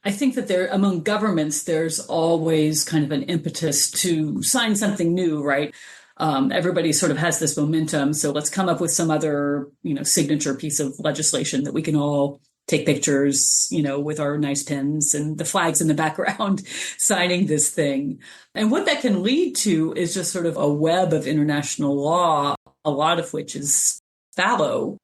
I think that there, among governments, there's always kind of an impetus to sign something new, right? Everybody sort of has this momentum. So let's come up with some other, signature piece of legislation that we can all take pictures, with our nice pens and the flags in the background, signing this thing. And what that can lead to is just sort of a web of international law, a lot of which is fallow.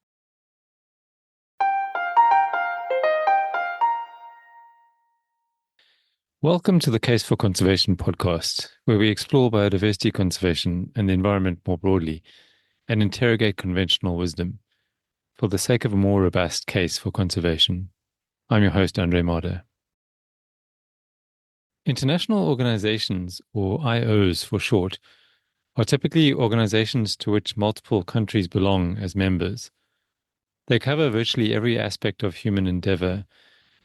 Welcome to the Case for Conservation podcast, where we explore biodiversity conservation and the environment more broadly and interrogate conventional wisdom for the sake of a more robust case for conservation. I'm your host, Andre Marder. International organizations, or IOs for short, are typically organizations to which multiple countries belong as members. They cover virtually every aspect of human endeavor,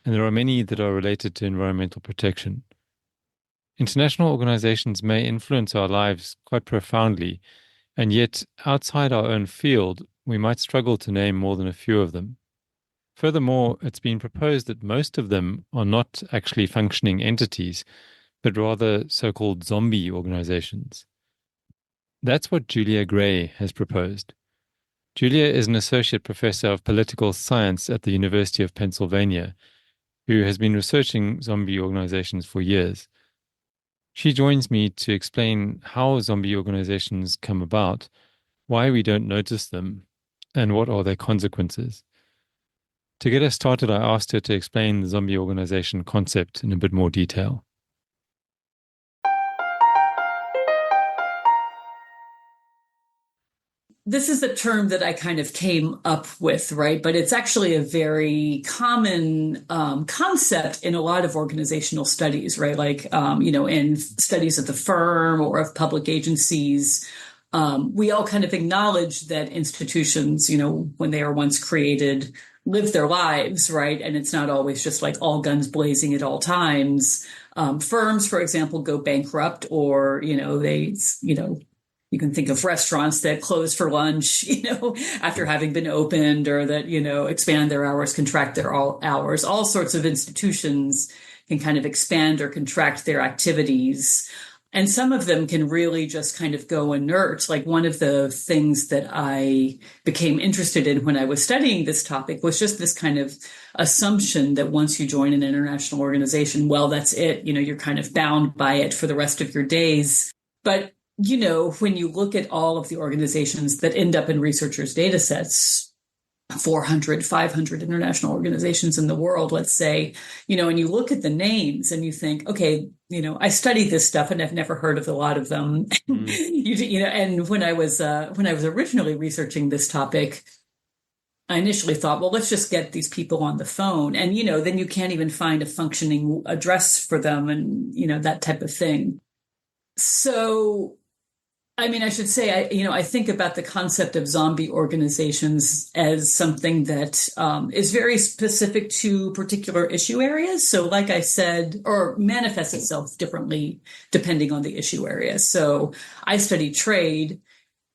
and there are many that are related to environmental protection. International organizations may influence our lives quite profoundly, and yet outside our own field, we might struggle to name more than a few of them. Furthermore, it's been proposed that most of them are not actually functioning entities, but rather so-called zombie organizations. That's what Julia Gray has proposed. Julia is an associate professor of political science at the University of Pennsylvania, who has been researching zombie organizations for years. She joins me to explain how zombie organizations come about, why we don't notice them, and what are their consequences. To get us started, I asked her to explain the zombie organization concept in a bit more detail. This is a term that I kind of came up with, right? But it's actually a very common concept in a lot of organizational studies, right? Like, in studies at the firm or of public agencies, we all kind of acknowledge that institutions, when they are once created, live their lives, right? And it's not always just like all guns blazing at all times. Firms, for example, go bankrupt or, you can think of restaurants that close for lunch, after having been opened, or that, expand their hours, contract their hours. All sorts of institutions can kind of expand or contract their activities. And some of them can really just kind of go inert. Like one of the things that I became interested in when I was studying this topic was just this kind of assumption that once you join an international organization, well, that's it. You're kind of bound by it for the rest of your days. But when you look at all of the organizations that end up in researchers' data sets, 400, 500 international organizations in the world, let's say, and you look at the names and you think, okay, I studied this stuff and I've never heard of a lot of them. And when I was originally researching this topic, I initially thought, well, let's just get these people on the phone. And, then you can't even find a functioning address for them and, that type of thing. So, I should say, I think about the concept of zombie organizations as something that is very specific to particular issue areas. So like I said, or manifests itself differently depending on the issue area. So I studied trade,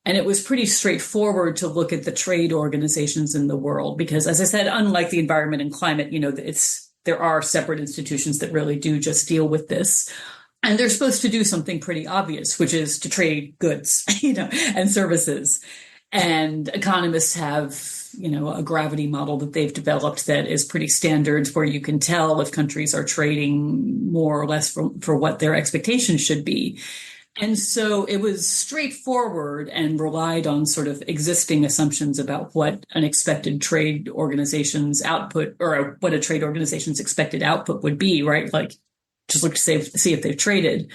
and it was pretty straightforward to look at the trade organizations in the world because, as I said, unlike the environment and climate, there are separate institutions that really do just deal with this. And they're supposed to do something pretty obvious, which is to trade goods, and services. And economists have, a gravity model that they've developed that is pretty standard, where you can tell if countries are trading more or less for what their expectations should be. And so it was straightforward and relied on sort of existing assumptions about what an expected trade organization's output, or what a trade organization's expected output would be, right? Like, just look to see if they've traded.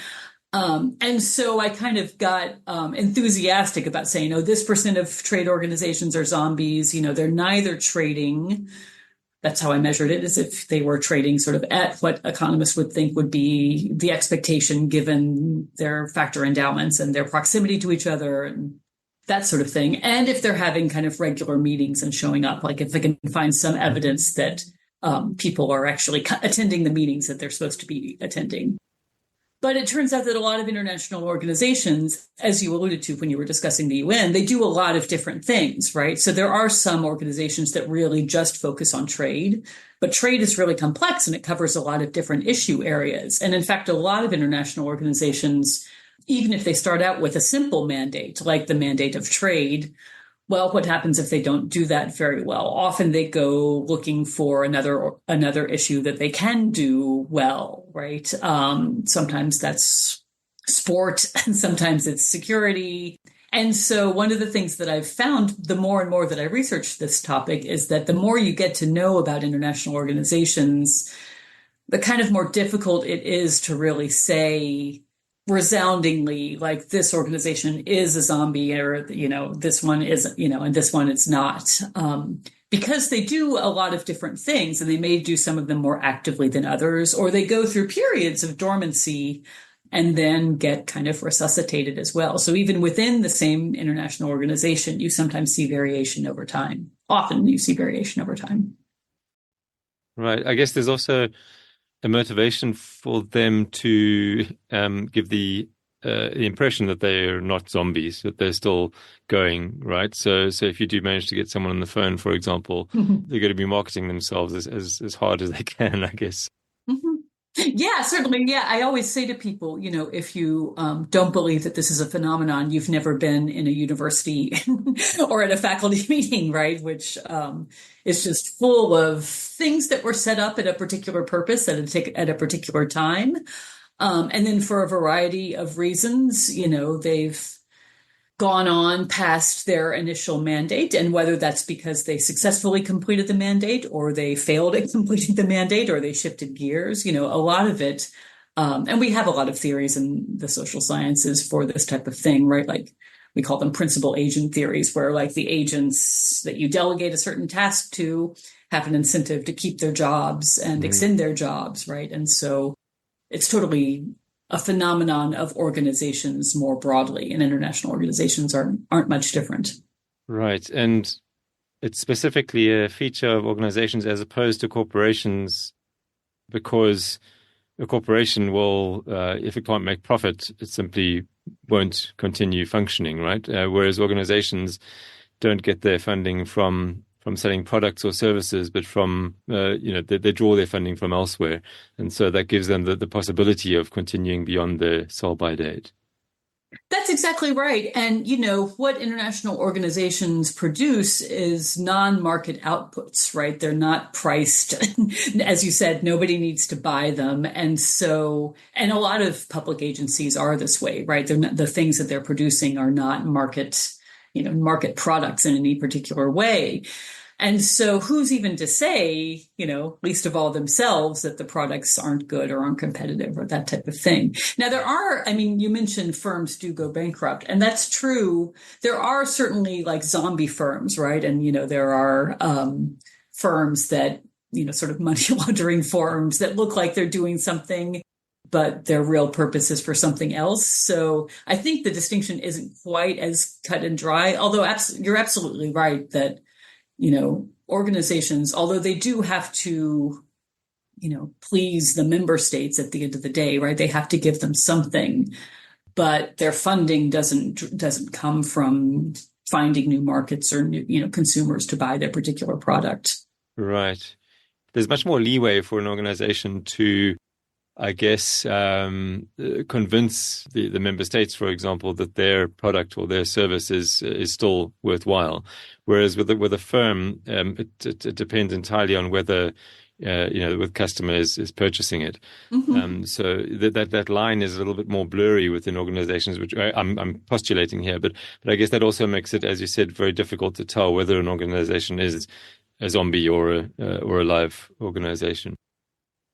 And so I kind of got enthusiastic about saying, this percent of trade organizations are zombies. They're neither trading. That's how I measured it, as if they were trading sort of at what economists would think would be the expectation given their factor endowments and their proximity to each other and that sort of thing. And if they're having kind of regular meetings and showing up, like if they can find some evidence that people are actually attending the meetings that they're supposed to be attending. But it turns out that a lot of international organizations, as you alluded to when you were discussing the UN, they do a lot of different things, right? So there are some organizations that really just focus on trade, but trade is really complex and it covers a lot of different issue areas. And in fact, a lot of international organizations, even if they start out with a simple mandate, like the mandate of trade, well, what happens if they don't do that very well? Often they go looking for another issue that they can do well, right? Sometimes that's sport, and sometimes it's security. And so one of the things that I've found, the more and more that I research this topic, is that the more you get to know about international organizations, the kind of more difficult it is to really say resoundingly, like, this organization is a zombie, or this one is, and this one it's not, because they do a lot of different things, and they may do some of them more actively than others, or they go through periods of dormancy and then get kind of resuscitated as well. So even within the same international organization, you sometimes see variation over time. Often you see variation over time. Right. I guess there's also a motivation for them to give the impression that they're not zombies, that they're still going, right? So if you do manage to get someone on the phone, for example, they're going to be marketing themselves as hard as they can, I guess. Yeah, certainly. Yeah, I always say to people, if you don't believe that this is a phenomenon, you've never been in a university or at a faculty meeting, right? Which is just full of things that were set up at a particular purpose at a particular time. And then for a variety of reasons, they've gone on past their initial mandate, and whether that's because they successfully completed the mandate or they failed at completing the mandate or they shifted gears, a lot of it. And we have a lot of theories in the social sciences for this type of thing, right? Like we call them principal agent theories, where like the agents that you delegate a certain task to have an incentive to keep their jobs and extend their jobs, right? And so it's totally a phenomenon of organizations more broadly, and international organizations aren't much different. Right. And it's specifically a feature of organizations as opposed to corporations, because a corporation will, if it can't make profit, it simply won't continue functioning, right? Whereas organizations don't get their funding from selling products or services, but from, they draw their funding from elsewhere. And so that gives them the possibility of continuing beyond the sell-by date. That's exactly right. And, what international organizations produce is non-market outputs, right? They're not priced. As you said, nobody needs to buy them. And so, and a lot of public agencies are this way, right? They're not, the things that they're producing are not market products in any particular way. And so who's even to say, least of all themselves, that the products aren't good or aren't competitive or that type of thing. Now, you mentioned firms do go bankrupt, and that's true. There are certainly like zombie firms, right? And, there are firms that, sort of money laundering firms that look like they're doing something, but their real purpose is for something else. So I think the distinction isn't quite as cut and dry, although you're absolutely right that organizations, although they do have to, please the member states at the end of the day, right? They have to give them something, but their funding doesn't come from finding new markets or new, consumers to buy their particular product. Right. There's much more leeway for an organization to, I guess, convince the member states, for example, that their product or their service is still worthwhile. Whereas with a firm, it depends entirely on whether the customer is purchasing it. So that line is a little bit more blurry within organizations, which I'm postulating here. But I guess that also makes it, as you said, very difficult to tell whether an organization is a zombie or a live organization.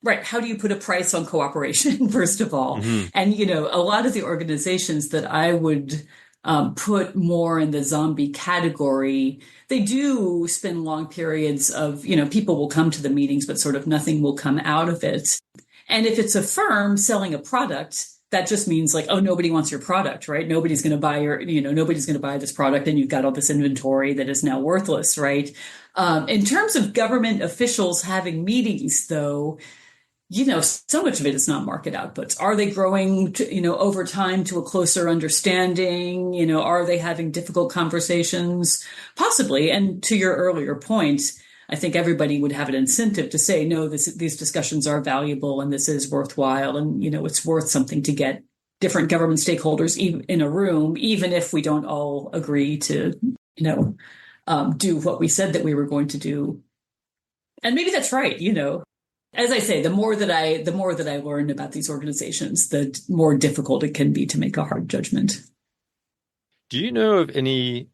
Right. How do you put a price on cooperation, first of all? And, a lot of the organizations that I would put more in the zombie category, they do spend long periods of, people will come to the meetings, but sort of nothing will come out of it. And if it's a firm selling a product, that just means like, oh, nobody wants your product, right? Nobody's going to buy nobody's going to buy this product, and you've got all this inventory that is now worthless, right? In terms of government officials having meetings, though, so much of it is not market outputs. Are they growing, over time to a closer understanding? Are they having difficult conversations? Possibly. And to your earlier point, I think everybody would have an incentive to say, no, these discussions are valuable and this is worthwhile. And, it's worth something to get different government stakeholders in a room, even if we don't all agree to, do what we said that we were going to do. And maybe that's right. As I say, the more that I learn about these organizations, the more difficult it can be to make a hard judgment. Do you know of any,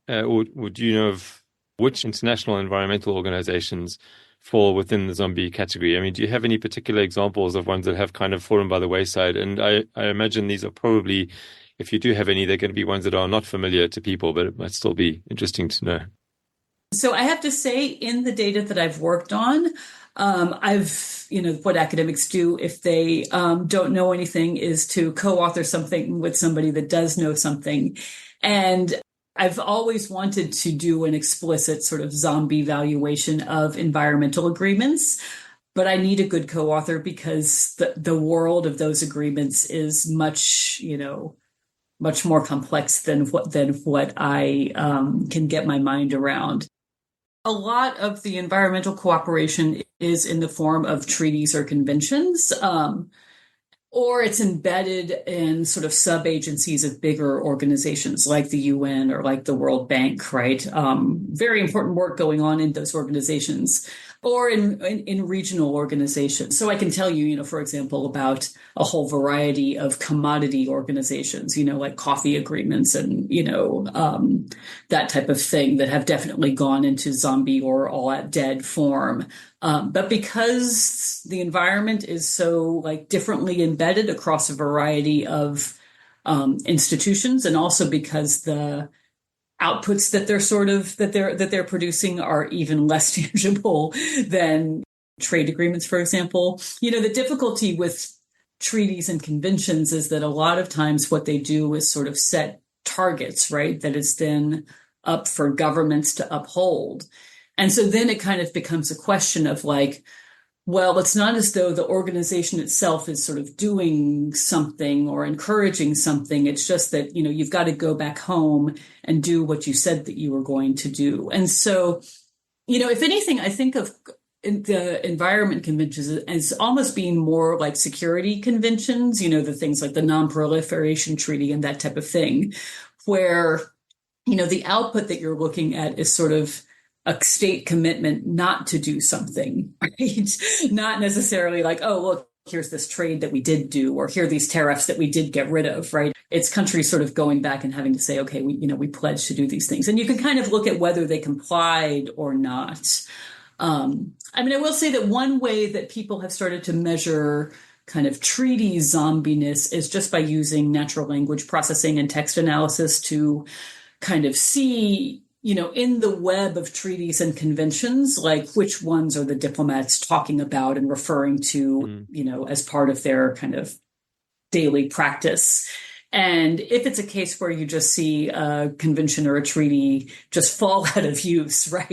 or do you know of which international environmental organizations fall within the zombie category? I mean, do you have any particular examples of ones that have kind of fallen by the wayside? And I imagine these are probably, if you do have any, they're going to be ones that are not familiar to people, but it might still be interesting to know. So I have to say, in the data that I've worked on, what academics do if they don't know anything is to co-author something with somebody that does know something. And I've always wanted to do an explicit sort of zombie valuation of environmental agreements, but I need a good co-author because the world of those agreements is much more complex than what I can get my mind around. A lot of the environmental cooperation is in the form of treaties or conventions, or it's embedded in sort of sub-agencies of bigger organizations like the UN or like the World Bank, right? Very important work going on in those organizations or in regional organizations. So I can tell you, for example, about a whole variety of commodity organizations, like coffee agreements and, that type of thing that have definitely gone into zombie or all at dead form. But because the environment is so differently embedded across a variety of institutions, and also because the outputs that they're producing are even less tangible than trade agreements, for example. The difficulty with treaties and conventions is that a lot of times what they do is sort of set targets, right? That is then up for governments to uphold. And so then it kind of becomes a question of well, it's not as though the organization itself is sort of doing something or encouraging something. It's just that, you've got to go back home and do what you said that you were going to do. And so, if anything, I think of the environment conventions as almost being more like security conventions, the things like the Non-Proliferation Treaty and that type of thing, where, the output that you're looking at is sort of a state commitment not to do something, right? Not necessarily oh, look, here's this trade that we did do, or here are these tariffs that we did get rid of, right? It's countries sort of going back and having to say, okay, we pledged to do these things. And you can kind of look at whether they complied or not. I will say that one way that people have started to measure kind of treaty zombiness is just by using natural language processing and text analysis to kind of see in the web of treaties and conventions, which ones are the diplomats talking about and referring to, as part of their kind of daily practice. And if it's a case where you just see a convention or a treaty just fall out of use, right?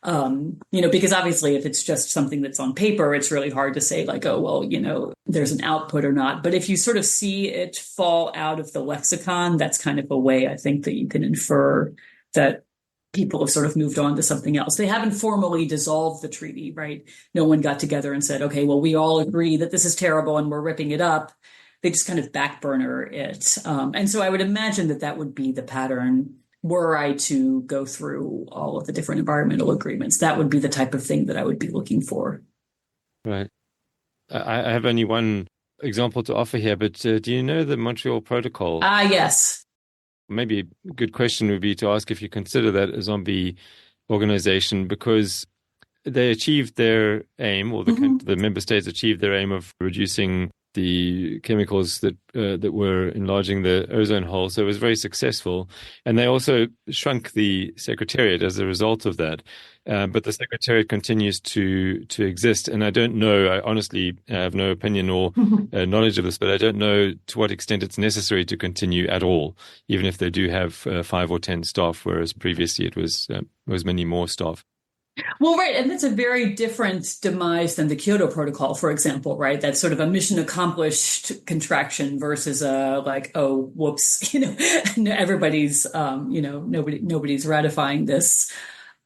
Because obviously if it's just something that's on paper, it's really hard to say oh, well, there's an output or not. But if you sort of see it fall out of the lexicon, that's kind of a way I think that you can infer that people have sort of moved on to something else. They haven't formally dissolved the treaty, right? No one got together and said, okay, well, we all agree that this is terrible and we're ripping it up. They just kind of backburner it. And so I would imagine that would be the pattern were I to go through all of the different environmental agreements. That would be the type of thing that I would be looking for. Right. I have only one example to offer here, but do you know the Montreal Protocol? Yes. Maybe a good question would be to ask if you consider that a zombie organization, because they achieved their aim, or the member states achieved their aim of reducing the chemicals that were enlarging the ozone hole. So it was very successful. And they also shrunk the Secretariat as a result of that. But the Secretariat continues to exist. And I don't know, I honestly have no opinion or knowledge of this, but I don't know to what extent it's necessary to continue at all, even if they do have 5 or 10 staff, whereas previously it was many more staff. Well, right. And that's a very different demise than the Kyoto Protocol, for example, right? That's sort of a mission accomplished contraction versus a like, oh, whoops, everybody's, nobody's ratifying this.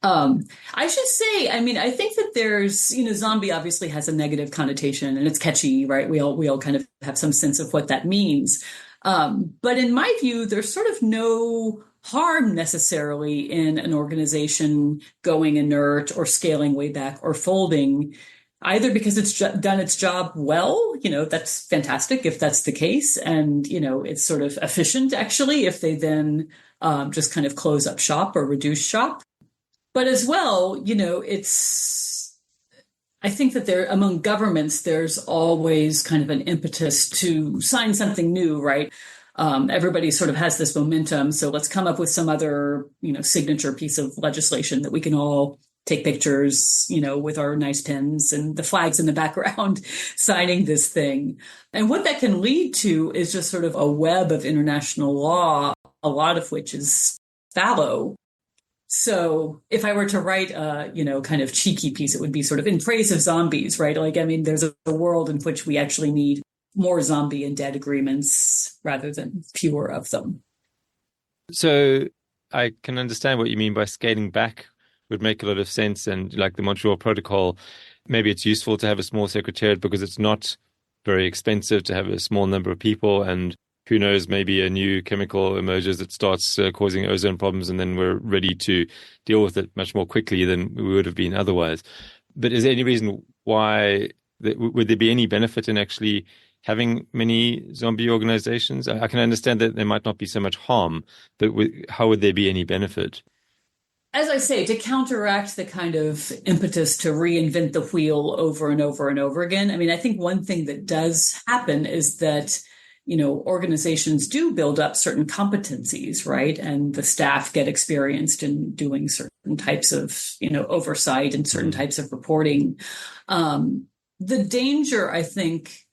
I should say, I mean, I think that there's, zombie obviously has a negative connotation and it's catchy, right? We all kind of have some sense of what that means. But in my view, there's sort of no harm necessarily in an organization going inert or scaling way back or folding, either because it's done its job well, that's fantastic if that's the case. And, it's sort of efficient actually if they then just kind of close up shop or reduce shop. But as well, I think that among governments, there's always kind of an impetus to sign something new, right? Everybody sort of has this momentum. So let's come up with some other, signature piece of legislation that we can all take pictures, with our nice pens and the flags in the background signing this thing. And what that can lead to is just sort of a web of international law, a lot of which is fallow. So if I were to write a, kind of cheeky piece, it would be sort of in praise of zombies, right? Like, I mean, there's a world in which we actually need more zombie and dead agreements rather than fewer of them. So I can understand what you mean by scaling back would make a lot of sense. And like the Montreal Protocol, maybe it's useful to have a small secretariat because it's not very expensive to have a small number of people. And who knows, maybe a new chemical emerges that starts causing ozone problems, and then we're ready to deal with it much more quickly than we would have been otherwise. But is there any reason why, would there be any benefit in actually having many zombie organizations? I can understand that there might not be so much harm, but how would there be any benefit? As I say, to counteract the kind of impetus to reinvent the wheel over and over and over again. I mean, I think one thing that does happen is that organizations do build up certain competencies, right? And the staff get experienced in doing certain types of, oversight and certain types of reporting. The danger, I think,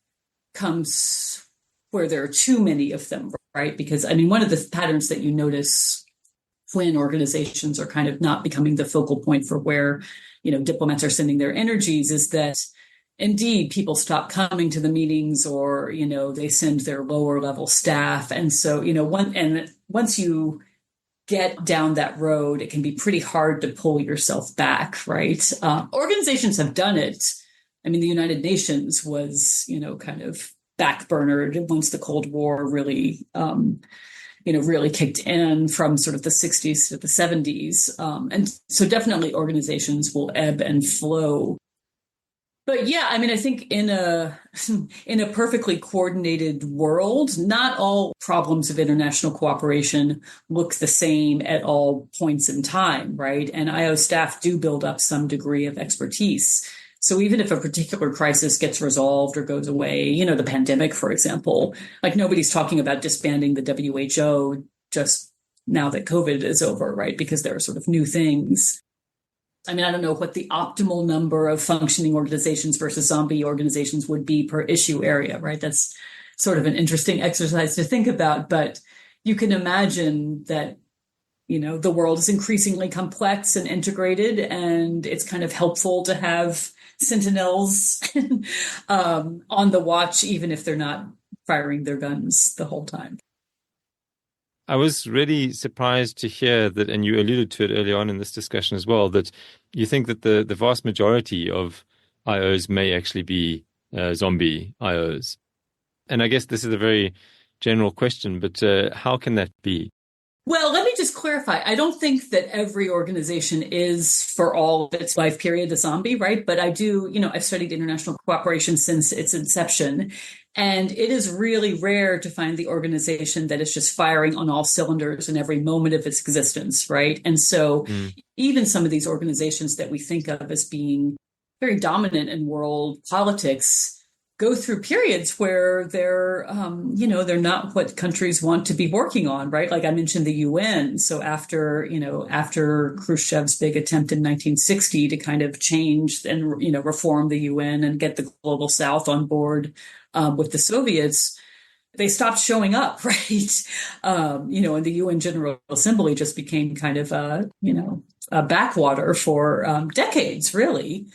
comes where there are too many of them, right? Because, I mean, one of the patterns that you notice when organizations are kind of not becoming the focal point for where, diplomats are sending their energies is that indeed, people stop coming to the meetings, or they send their lower level staff, and so once you get down that road, it can be pretty hard to pull yourself back, right? Organizations have done it. I mean, the United Nations was kind of backburnered once the Cold War really really kicked in from sort of the 60s to the 70s, and so definitely organizations will ebb and flow. But yeah, I mean, I think in a perfectly coordinated world, not all problems of international cooperation look the same at all points in time, right? And IO staff do build up some degree of expertise. So even if a particular crisis gets resolved or goes away, the pandemic, for example, like nobody's talking about disbanding the WHO just now that COVID is over, right? Because there are sort of new things. I mean, I don't know what the optimal number of functioning organizations versus zombie organizations would be per issue area, right? That's sort of an interesting exercise to think about, but you can imagine that, the world is increasingly complex and integrated, and it's kind of helpful to have sentinels on the watch, even if they're not firing their guns the whole time. I was really surprised to hear that, and you alluded to it early on in this discussion as well, that you think that the vast majority of IOs may actually be zombie IOs. And I guess this is a very general question, but how can that be? Well, let me just clarify. I don't think that every organization is, for all of its life period, a zombie, right? But I do, I've studied international cooperation since its inception. And it is really rare to find the organization that is just firing on all cylinders in every moment of its existence, right? And so even some of these organizations that we think of as being very dominant in world politics go through periods where they're not what countries want to be working on, right? Like I mentioned the UN. So after Khrushchev's big attempt in 1960 to kind of change and, reform the UN and get the global South on board with the Soviets, they stopped showing up, right? And the UN General Assembly just became kind of a backwater for decades, really.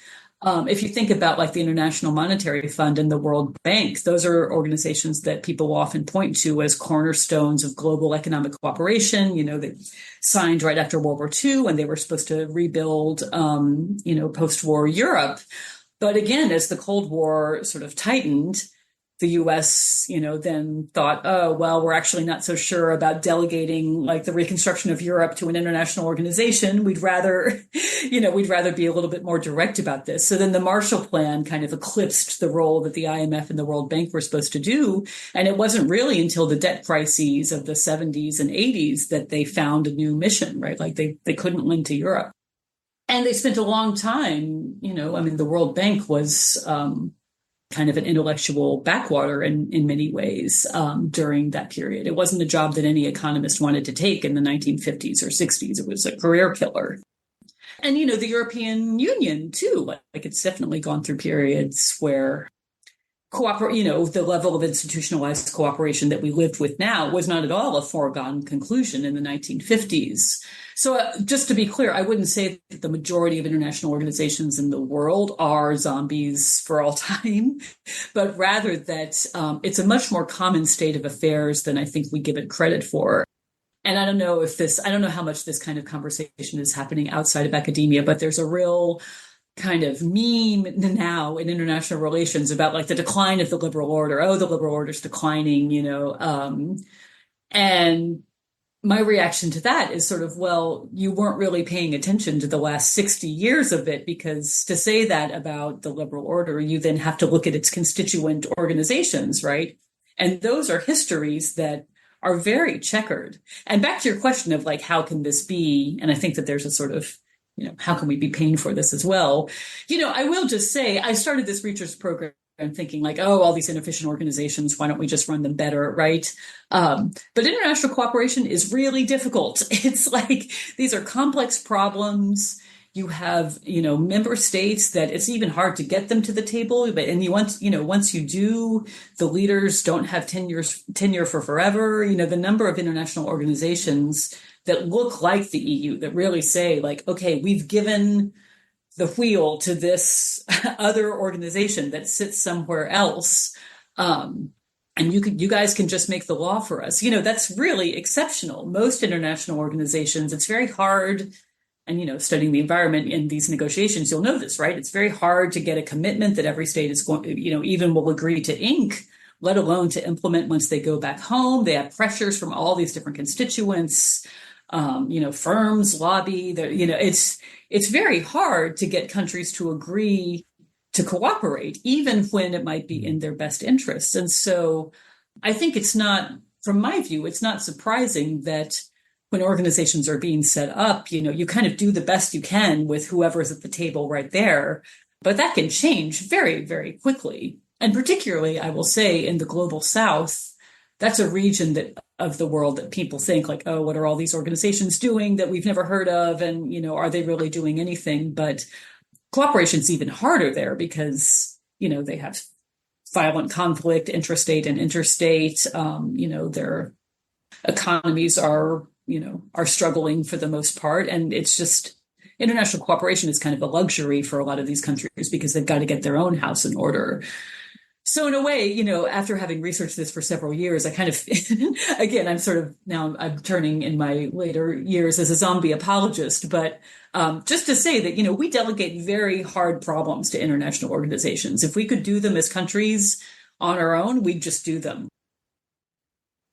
If you think about like the International Monetary Fund and the World Bank, those are organizations that people often point to as cornerstones of global economic cooperation. They signed right after World War II when they were supposed to rebuild, post-war Europe. But again, as the Cold War sort of tightened, the US, then thought, oh, well, we're actually not so sure about delegating like the reconstruction of Europe to an international organization. We'd rather be a little bit more direct about this. So then the Marshall Plan kind of eclipsed the role that the IMF and the World Bank were supposed to do. And it wasn't really until the debt crises of the 70s and 80s that they found a new mission, right? Like they couldn't lend to Europe. And they spent a long time, the World Bank was, kind of an intellectual backwater in many ways during that period. It wasn't a job that any economist wanted to take in the 1950s or 60s. It was a career killer. And, the European Union, too, like it's definitely gone through periods where the level of institutionalized cooperation that we lived with now was not at all a foregone conclusion in the 1950s. So just to be clear, I wouldn't say that the majority of international organizations in the world are zombies for all time, but rather that it's a much more common state of affairs than I think we give it credit for. And I don't know how much this kind of conversation is happening outside of academia, but there's a real kind of meme now in international relations about like the decline of the liberal order. Oh, the liberal order's declining, and my reaction to that is sort of, well, you weren't really paying attention to the last 60 years of it, because to say that about the liberal order, you then have to look at its constituent organizations, right? And those are histories that are very checkered. And back to your question of like, how can this be? And I think that there's a sort of, how can we be paying for this as well? I will just say, I started this research program thinking like, oh, all these inefficient organizations, why don't we just run them better, right? But international cooperation is really difficult. It's like, these are complex problems. You have, member states that it's even hard to get them to the table. Once you do, the leaders don't have tenure for forever. The number of international organizations that look like the EU that really say like, okay, we've given the wheel to this other organization that sits somewhere else. And you guys can just make the law for us. That's really exceptional. Most international organizations, it's very hard. And, studying the environment in these negotiations, you'll know this, right? It's very hard to get a commitment that every state is going, even will agree to ink, let alone to implement once they go back home. They have pressures from all these different constituents. Firms lobby. It's very hard to get countries to agree to cooperate, even when it might be in their best interests. And so I think from my view, it's not surprising that when organizations are being set up, you kind of do the best you can with whoever's at the table right there. But that can change very, very quickly. And particularly, I will say, in the global South, that's a region of the world that people think like, oh, what are all these organizations doing that we've never heard of? And, are they really doing anything? But cooperation's even harder there because, they have violent conflict, intrastate and interstate. Their economies are struggling for the most part. And it's just international cooperation is kind of a luxury for a lot of these countries because they've got to get their own house in order. So in a way, after having researched this for several years, I kind of, again, I'm turning in my later years as a zombie apologist, but just to say that, we delegate very hard problems to international organizations. If we could do them as countries on our own, we'd just do them.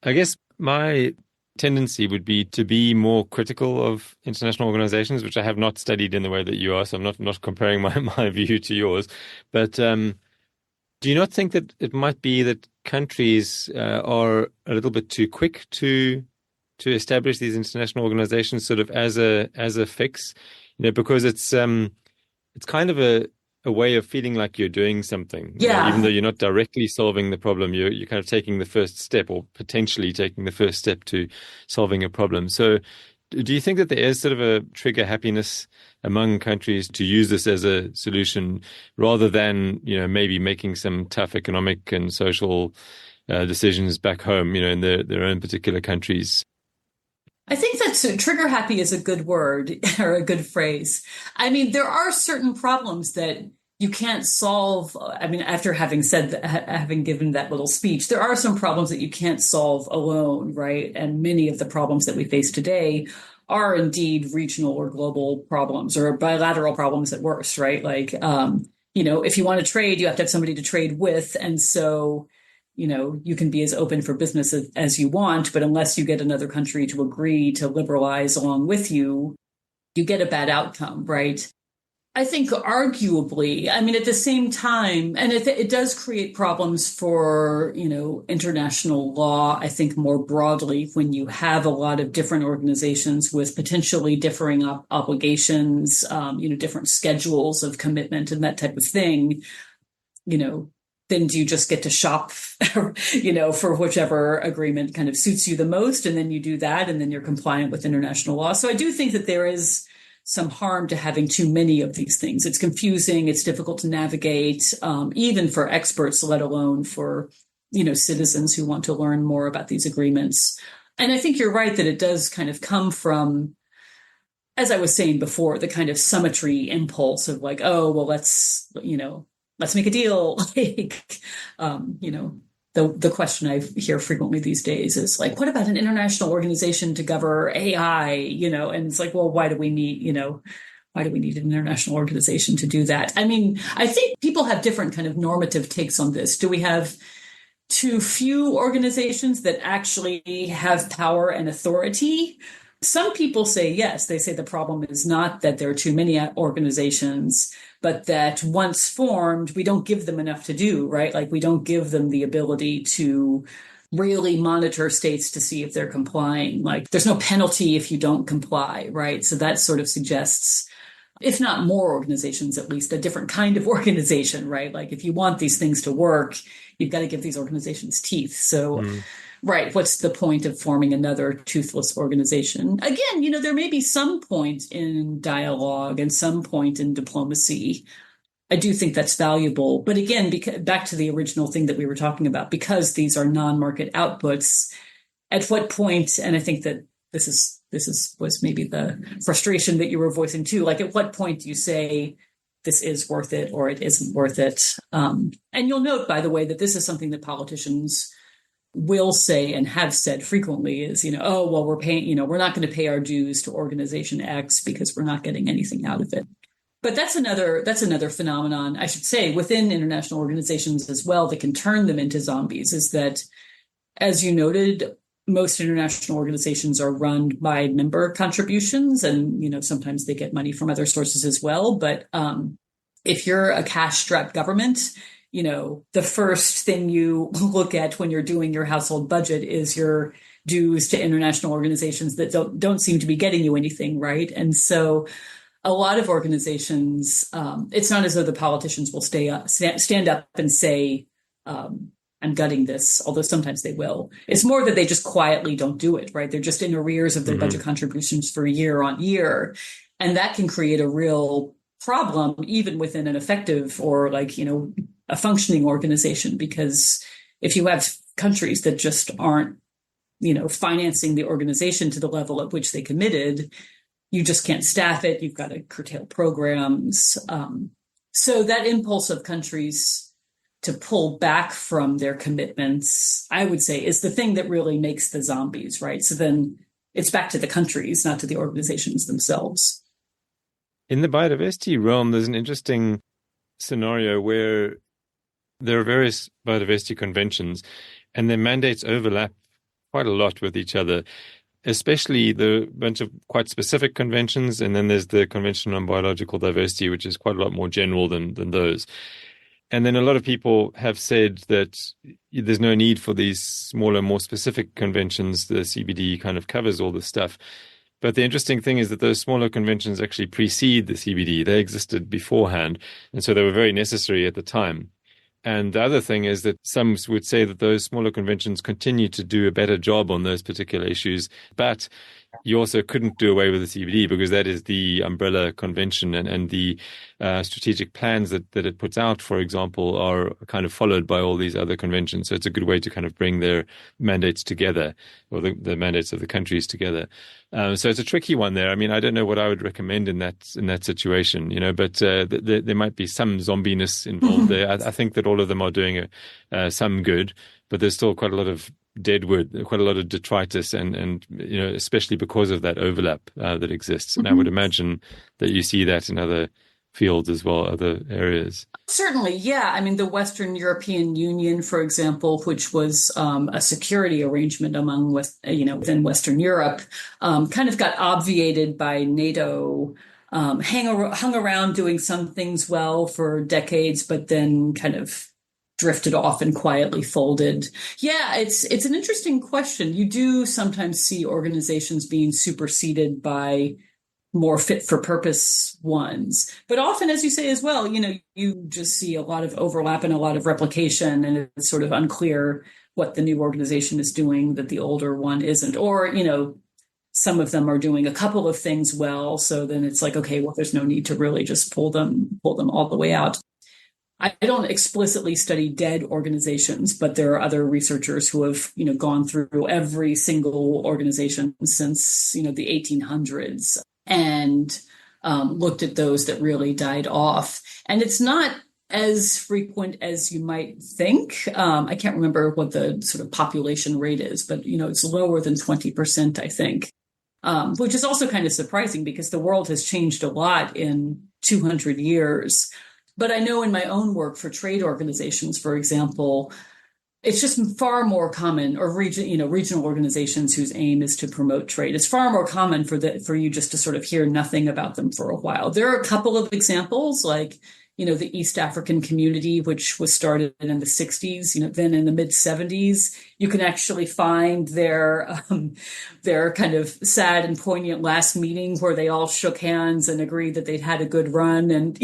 I guess my tendency would be to be more critical of international organizations, which I have not studied in the way that you are, so I'm not comparing my view to yours. But do you not think that it might be that countries are a little bit too quick to establish these international organizations sort of as a fix? Because it's kind of a way of feeling like you're doing something. Yeah. Even though you're not directly solving the problem, you're kind of taking the first step, or potentially taking the first step to solving a problem. So do you think that there is sort of a trigger happiness among countries to use this as a solution rather than, maybe making some tough economic and social decisions back home, in their own particular countries. I think that trigger happy is a good word or a good phrase. I mean, there are certain problems that you can't solve. I mean, after having said that, having given that little speech, there are some problems that you can't solve alone, right? And many of the problems that we face today are indeed regional or global problems or bilateral problems at worst, right? Like, if you want to trade, you have to have somebody to trade with. And so, you can be as open for business as you want, but unless you get another country to agree to liberalize along with you, you get a bad outcome, right? I think arguably, I mean, at the same time, and it does create problems for, international law, I think more broadly, when you have a lot of different organizations with potentially differing obligations, different schedules of commitment and that type of thing, then do you just get to shop, for whichever agreement kind of suits you the most? And then you do that, and then you're compliant with international law. So I do think that there is some harm to having too many of these things. It's confusing. It's difficult to navigate, even for experts, let alone for, citizens who want to learn more about these agreements. And I think you're right that it does kind of come from, as I was saying before, the kind of symmetry impulse of like, oh, well, let's make a deal. The question I hear frequently these days is like, what about an international organization to govern AI? And it's like, well, why do we need an international organization to do that? I mean, I think people have different kind of normative takes on this. Do we have too few organizations that actually have power and authority? Some people say yes. They say the problem is not that there are too many organizations, but that once formed, we don't give them enough to do, right? Like we don't give them the ability to really monitor states to see if they're complying. Like there's no penalty if you don't comply, right? So that sort of suggests, if not more organizations, at least a different kind of organization, right? Like if you want these things to work, you've got to give these organizations teeth. So right, what's the point of forming another toothless organization? Again, there may be some point in dialogue and some point in diplomacy. I do think that's valuable. But again, back to the original thing that we were talking about, because these are non-market outputs, at what point, and I think that this was maybe the frustration that you were voicing too, like at what point do you say this is worth it or it isn't worth it? And you'll note, by the way, that this is something that politicians will say and have said frequently is, oh, well, we're paying, we're not going to pay our dues to organization X because we're not getting anything out of it. But that's another phenomenon, I should say, within international organizations as well, that can turn them into zombies, is that, as you noted, most international organizations are run by member contributions, and, sometimes they get money from other sources as well. But if you're a cash-strapped government, the first thing you look at when you're doing your household budget is your dues to international organizations that don't seem to be getting you anything, right? And so a lot of organizations, it's not as though the politicians will stand up and say, I'm gutting this, although sometimes they will. It's more that they just quietly don't do it, right? They're just in arrears of their budget contributions for year on year. And that can create a real problem, even within an effective or a functioning organization, because if you have countries that just aren't, financing the organization to the level at which they committed, you just can't staff it. You've got to curtail programs. So that impulse of countries to pull back from their commitments, I would say, is the thing that really makes the zombies, right? So then it's back to the countries, not to the organizations themselves. In the biodiversity realm, there's an interesting scenario where there are various biodiversity conventions and their mandates overlap quite a lot with each other, especially the bunch of quite specific conventions. And then there's the Convention on Biological Diversity, which is quite a lot more general than those. And then a lot of people have said that there's no need for these smaller, more specific conventions. The CBD kind of covers all this stuff. But the interesting thing is that those smaller conventions actually precede the CBD. They existed beforehand, and so they were very necessary at the time. And the other thing is that some would say that those smaller conventions continue to do a better job on those particular issues. But you also couldn't do away with the CBD because that is the umbrella convention, and the strategic plans that it puts out, for example, are kind of followed by all these other conventions. So it's a good way to kind of bring their mandates together, or the mandates of the countries together. So it's a tricky one there. I mean, I don't know what I would recommend in that situation, but there might be some zombiness involved there. I think that all of them are doing some good, but there's still quite a lot of deadwood, quite a lot of detritus, and especially because of that overlap that exists. And I would imagine that you see that in other fields as well, other areas. Certainly, yeah. I mean, the Western European Union, for example, which was a security arrangement among within Western Europe, kind of got obviated by NATO. Hung around doing some things well for decades, but then kind of drifted off and quietly folded. Yeah, it's an interesting question. You do sometimes see organizations being superseded by more fit for purpose ones. But often, as you say as well, you just see a lot of overlap and a lot of replication, and it's sort of unclear what the new organization is doing that the older one isn't. Or, some of them are doing a couple of things well. So then it's like, okay, well, there's no need to really just pull them all the way out. I don't explicitly study dead organizations, but there are other researchers who have, gone through every single organization since, the 1800s and looked at those that really died off. And it's not as frequent as you might think. I can't remember what the sort of population rate is, but, it's lower than 20%, I think, which is also kind of surprising because the world has changed a lot in 200 years. But I know in my own work for trade organizations, for example, it's just far more common, or regional organizations whose aim is to promote trade. It's far more common for you just to sort of hear nothing about them for a while. There are a couple of examples, like the East African Community, which was started in the 60s, then in the mid 70s, you can actually find their kind of sad and poignant last meeting where they all shook hands and agreed that they'd had a good run. And,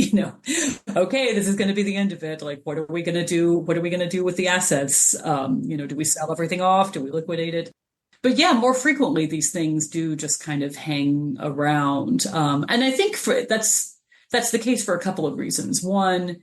okay, this is going to be the end of it. Like, what are we going to do? What are we going to do with the assets? Do we sell everything off? Do we liquidate it? But yeah, more frequently, these things do just kind of hang around. And I think that's the case for a couple of reasons. One,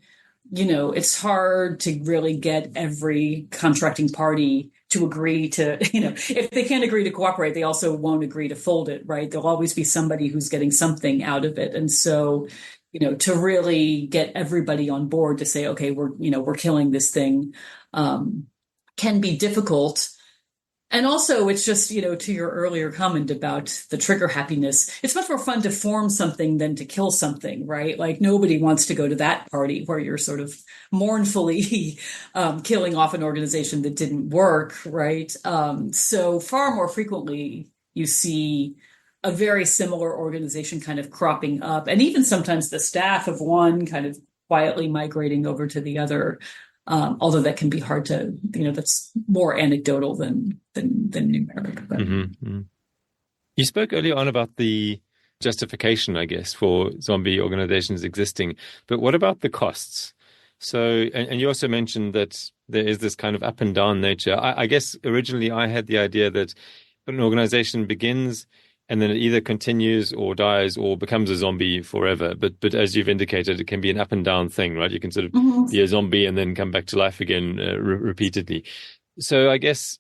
it's hard to really get every contracting party to agree to, if they can't agree to cooperate, they also won't agree to fold it, right? There'll always be somebody who's getting something out of it. And so, to really get everybody on board to say, okay, we're killing this thing, can be difficult. And also, it's just, to your earlier comment about the trigger happiness, it's much more fun to form something than to kill something, right? Like, nobody wants to go to that party where you're sort of mournfully killing off an organization that didn't work, right? So far more frequently, you see a very similar organization kind of cropping up, and even sometimes the staff of one kind of quietly migrating over to the other. Although that can be hard to, that's more anecdotal than numeric. But. Mm-hmm. You spoke earlier on about the justification, I guess, for zombie organizations existing, but what about the costs? So, and you also mentioned that there is this kind of up and down nature. I guess originally I had the idea that an organization begins and then it either continues or dies or becomes a zombie forever. But as you've indicated, it can be an up and down thing, right? You can sort of be a zombie and then come back to life again repeatedly. So I guess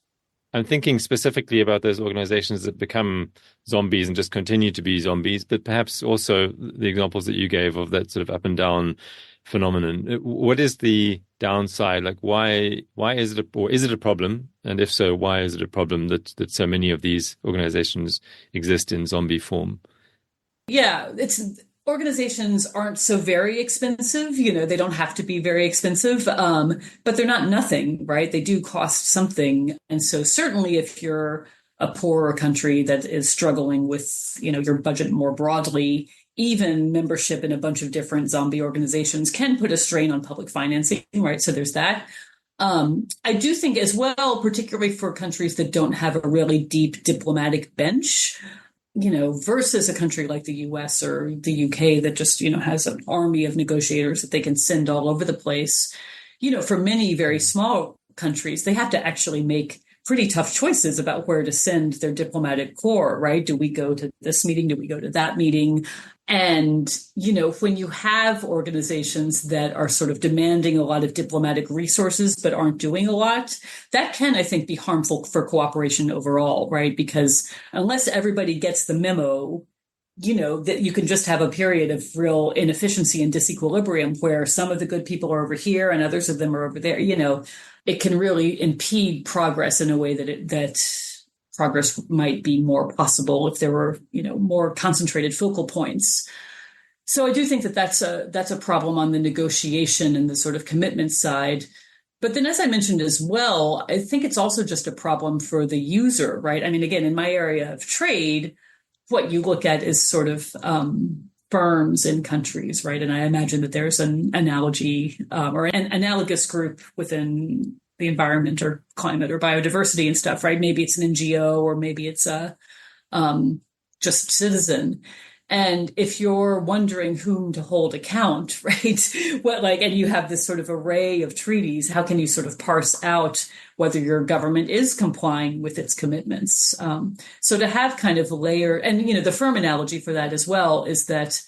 I'm thinking specifically about those organizations that become zombies and just continue to be zombies, but perhaps also the examples that you gave of that sort of up and down phenomenon. What is the downside? Like, why is it is it a problem? And if so, why is it a problem that so many of these organizations exist in zombie form? Yeah, organizations aren't so very expensive. They don't have to be very expensive, but they're not nothing, right? They do cost something. And so certainly if you're a poorer country that is struggling with, your budget more broadly, even membership in a bunch of different zombie organizations can put a strain on public financing, right? So there's that. I do think as well, particularly for countries that don't have a really deep diplomatic bench, versus a country like the US or the UK that just, has an army of negotiators that they can send all over the place. For many very small countries, they have to actually make pretty tough choices about where to send their diplomatic corps, right? Do we go to this meeting? Do we go to that meeting? And, when you have organizations that are sort of demanding a lot of diplomatic resources but aren't doing a lot, that can, I think, be harmful for cooperation overall, right? Because unless everybody gets the memo, that you can just have a period of real inefficiency and disequilibrium where some of the good people are over here and others of them are over there. It can really impede progress in a way that progress might be more possible if there were, more concentrated focal points. So I do think that that's a problem on the negotiation and the sort of commitment side. But then, as I mentioned as well, I think it's also just a problem for the user, right? I mean, again, in my area of trade, what you look at is sort of firms in countries, right? And I imagine that there's an analogy or an analogous group within the environment or climate or biodiversity and stuff, right? Maybe it's an NGO or maybe it's a just citizen. And if you're wondering whom to hold account, right? And you have this sort of array of treaties, how can you sort of parse out whether your government is complying with its commitments? So to have kind of layer, and, the firm analogy for that as well is that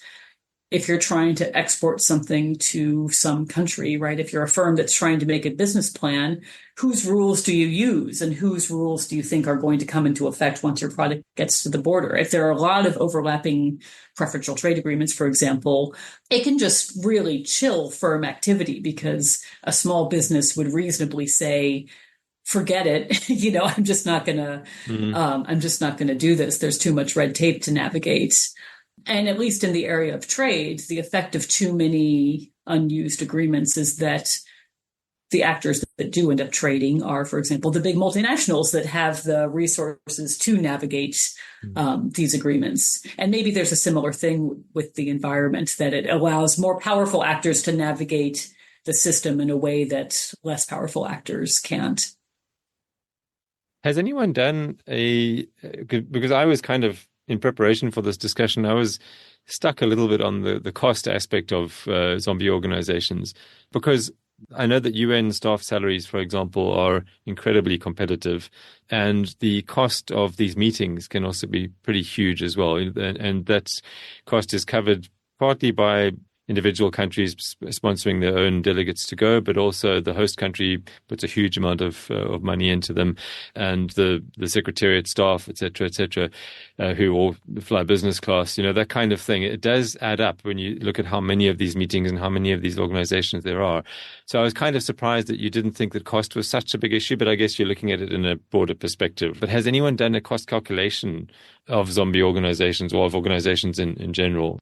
if you're trying to export something to some country, right? If you're a firm that's trying to make a business plan, whose rules do you use and whose rules do you think are going to come into effect once your product gets to the border? If there are a lot of overlapping preferential trade agreements, for example, it can just really chill firm activity because a small business would reasonably say, forget it. I'm just not going to, I'm just not going to do this. There's too much red tape to navigate. And at least in the area of trade, the effect of too many unused agreements is that the actors that do end up trading are, for example, the big multinationals that have the resources to navigate these agreements. And maybe there's a similar thing with the environment, that it allows more powerful actors to navigate the system in a way that less powerful actors can't. Has anyone done because I was kind of, in preparation for this discussion, I was stuck a little bit on the cost aspect of zombie organizations, because I know that UN staff salaries, for example, are incredibly competitive, and the cost of these meetings can also be pretty huge as well. And that cost is covered partly by individual countries sponsoring their own delegates to go, but also the host country puts a huge amount of money into them, and the secretariat staff, et cetera, who all fly business class, that kind of thing. It does add up when you look at how many of these meetings and how many of these organizations there are. So I was kind of surprised that you didn't think that cost was such a big issue, but I guess you're looking at it in a broader perspective. But has anyone done a cost calculation of zombie organizations or of organizations in general?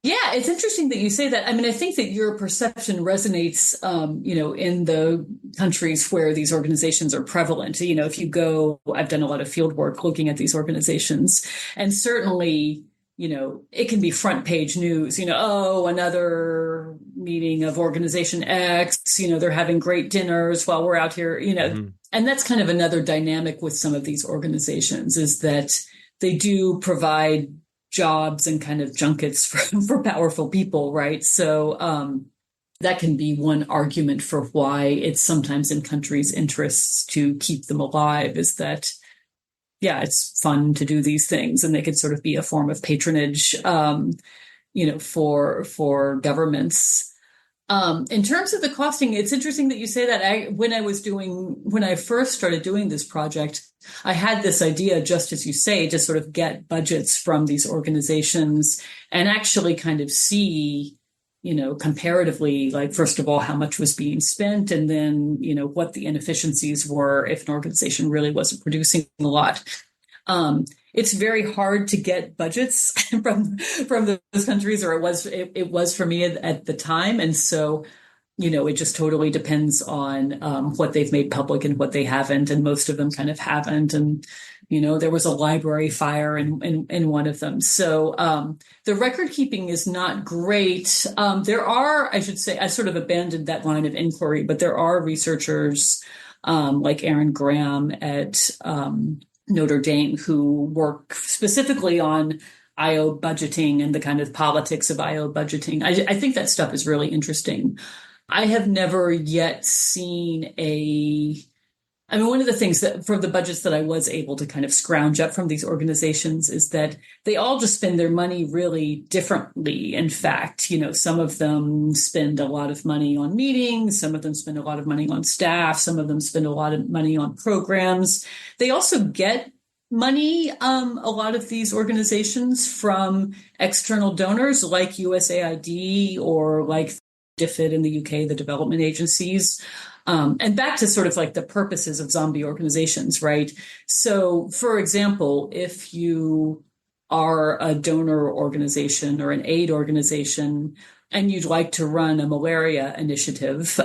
Yeah, it's interesting that you say that. I mean, I think that your perception resonates, in the countries where these organizations are prevalent. If you go, I've done a lot of field work looking at these organizations, and certainly, it can be front page news, another meeting of organization X, they're having great dinners while we're out here, and that's kind of another dynamic with some of these organizations, is that they do provide jobs and kind of junkets for powerful people, right? So that can be one argument for why it's sometimes in countries' interests to keep them alive, is that, yeah, it's fun to do these things, and they could sort of be a form of patronage, for governments. In terms of the costing, it's interesting that you say that. When I first started doing this project, I had this idea, just as you say, to sort of get budgets from these organizations and actually kind of see, comparatively, like, first of all, how much was being spent, and then, what the inefficiencies were if an organization really wasn't producing a lot. It's very hard to get budgets from those countries, or it was for me at the time. And so, it just totally depends on what they've made public and what they haven't. And most of them kind of haven't. And, there was a library fire in one of them. So the record keeping is not great. There are, I should say, I sort of abandoned that line of inquiry, but there are researchers like Aaron Graham at Notre Dame who work specifically on IO budgeting and the kind of politics of IO budgeting. I think that stuff is really interesting. I have never yet seen a I mean, one of the things that for the budgets that I was able to kind of scrounge up from these organizations is that they all just spend their money really differently. In fact, some of them spend a lot of money on meetings, some of them spend a lot of money on staff, some of them spend a lot of money on programs. They also get money, a lot of these organizations from external donors like USAID or like DFID in the UK, the development agencies. And back to sort of like the purposes of zombie organizations, right? So, for example, if you are a donor organization or an aid organization and you'd like to run a malaria initiative,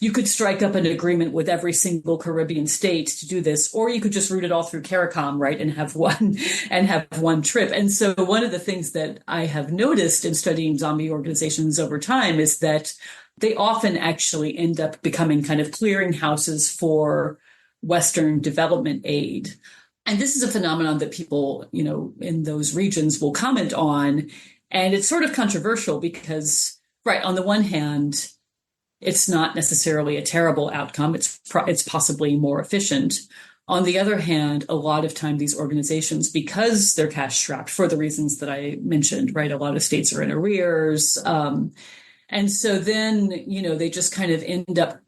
you could strike up an agreement with every single Caribbean state to do this, or you could just route it all through CARICOM, right, and have one trip. And so one of the things that I have noticed in studying zombie organizations over time is that they often actually end up becoming kind of clearinghouses for Western development aid. And this is a phenomenon that people, in those regions will comment on. And it's sort of controversial because, right, on the one hand, it's not necessarily a terrible outcome. It's possibly more efficient. On the other hand, a lot of time these organizations, because they're cash strapped for the reasons that I mentioned, right, a lot of states are in arrears. And so then, they just kind of end up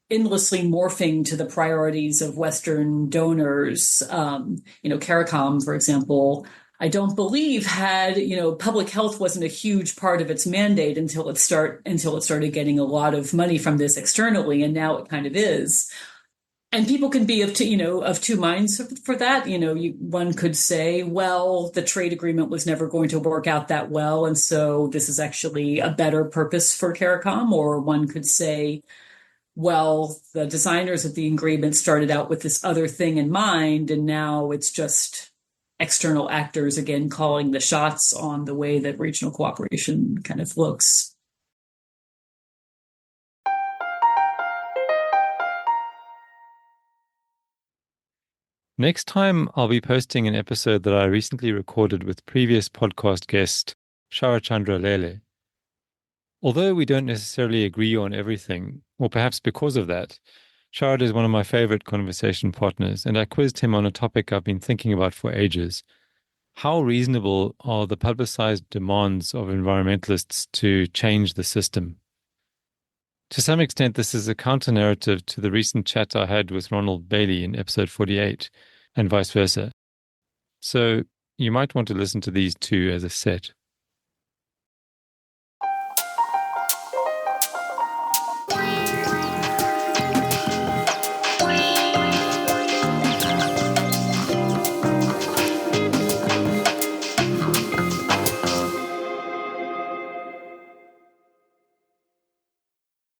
endlessly morphing to the priorities of Western donors. CARICOM, for example, I don't believe had, public health wasn't a huge part of its mandate until it started getting a lot of money from this externally, and now it kind of is. And people can be of two minds for that. One could say, well, the trade agreement was never going to work out that well, and so this is actually a better purpose for CARICOM. Or one could say, well, the designers of the agreement started out with this other thing in mind, and now it's just external actors again calling the shots on the way that regional cooperation kind of looks. Next time, I'll be posting an episode that I recently recorded with previous podcast guest Sharachandra Lele. Although we don't necessarily agree on everything, or perhaps because of that, Sharad is one of my favorite conversation partners, and I quizzed him on a topic I've been thinking about for ages. How reasonable are the publicized demands of environmentalists to change the system? To some extent, this is a counter-narrative to the recent chat I had with Ronald Bailey in episode 48, and vice versa. So you might want to listen to these two as a set.